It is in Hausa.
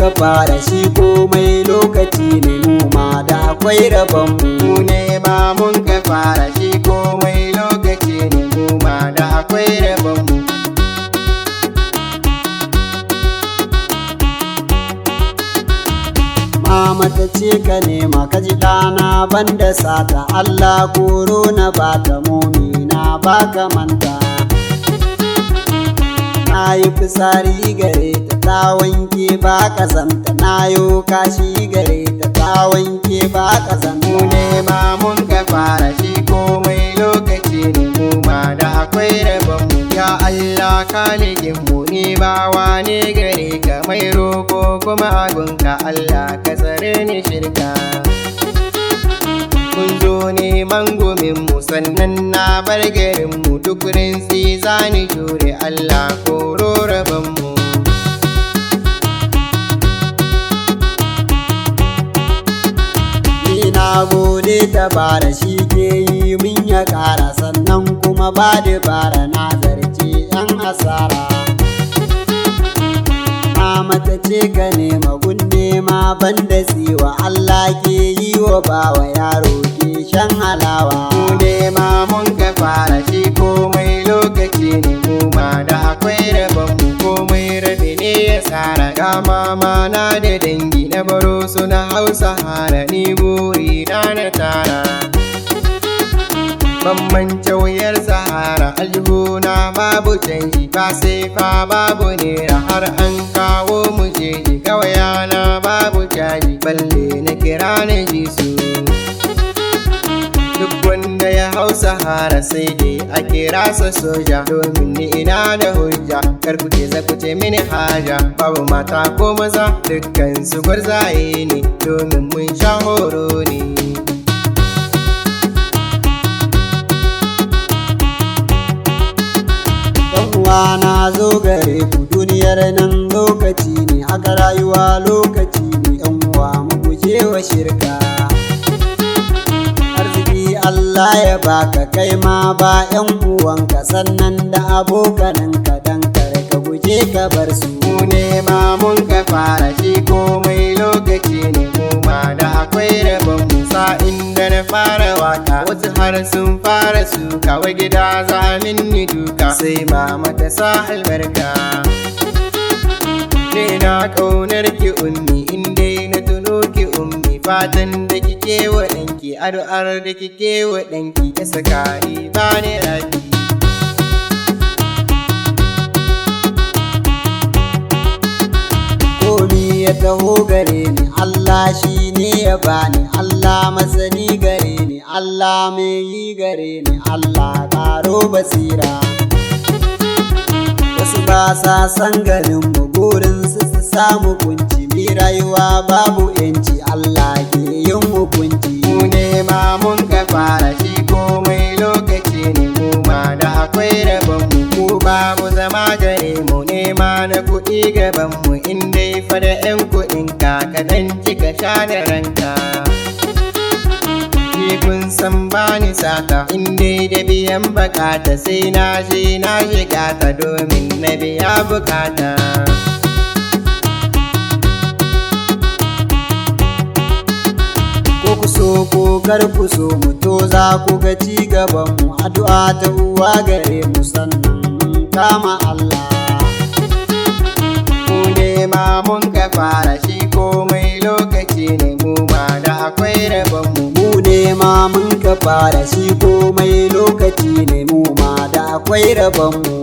ka fara shi komai lokaci ne mu ma da akwai rabon mu ne ma mun ka fara shi komai lokaci ne mu ma da akwai rabon mu. Mama ta ce ka nema ka ji ɗana banda sata Allah koro na bata mumina ba ka manta. Na yi fitsari gare ta ta wanke ba ƙazanta, na yo kashi gare ta ta wanke ba ƙazanta. Mu ne ma mun ka fara shi komai lokaci ne mu ma da akwai rabon mu. Ya Allah kaligin mu ni bawa ne gare ka mai roko kuma agunka Allah ka tsare ni shirka. Kun zo neman gumin mu sannan na bar garin mu duk rinsi zani jure Allah koro rabon mu. Na gode ta bara shi ke yi min ya ƙara sannan kuma ba da bara na zarce yan asara. Mata ce ka nema gun nema banda tsiwa Allah ke yi wa bawa yaro ke shan halawa. Mu ne ma mun ka fara shi komai lokaci ne mu ma da akwai rabon mu komai rabe ne ya tsara. Ga mama na da dangi na baro suna Hausa hara ni buri na tara. Bambance wuyar sahara aljihuna babu canji ba sai fa babu nera har an kawo mu jeji kawayana babu caji balle na kira na ji su. Duk wanda ya hau sahara sai dai a kira sa soja domin ni ina da hujja kar ku ce za ku ce mini haja babu mata ko maza dukkan su gwarzaye ne domin mun sha horo ne. Na zo gare ku duniyar nan lokaci ne haka rayuwa lokaci ne yan uwa mu guje wa shirka. Arziki Allah ya baka kai ma ba yan uwanka sannan da abokananka dan kare ka guje ka bar su. Mu ne ma mun ka fara shi komai lokaci ne mu ma da akwai rabon mu. Sa'in da na fara waka wasu har sun fara suka wa gida za minni duka sai mama ta sa albarka. Ne na ƙaunar ki ummi in dai na tuno ki ummi fatan da kike wa ɗanki addu'ar da kike wa ɗanki ya saka ni ba ni rafi. Komi ya taho gare ni Allah shi ne ya bani Allah masani gare ni Allah mai yi gare ni Allah ƙaro basira. Wasu ba sa san ganin mu burin su samu kunci mi rayuwa babu yanci Allah ke yin hukunci. Mu ne ma mun ka fara shi komai lokaci ne mu ma da akwai rabon mu. Mu babu zama gare mu nema na kuɗi gaban mu in dai fa da 'yan kuɗin ka kaɗan kika sha da ranka. Ni kun san bani sata in dai da biyan bukata sai na je na shiga ta domin na biya bukata. Ko ku so ko kar ku so mu to za ku ga ci gaban mu addu'a ta uwa gare mu sannan mun kama Allah. Mu ne ma mun ka fara shi komai lokaci ne mu ma da akwai rabon mu. Mu ne ma mun ka fara shi komai lokaci ne mu ma da akwai rabon mu.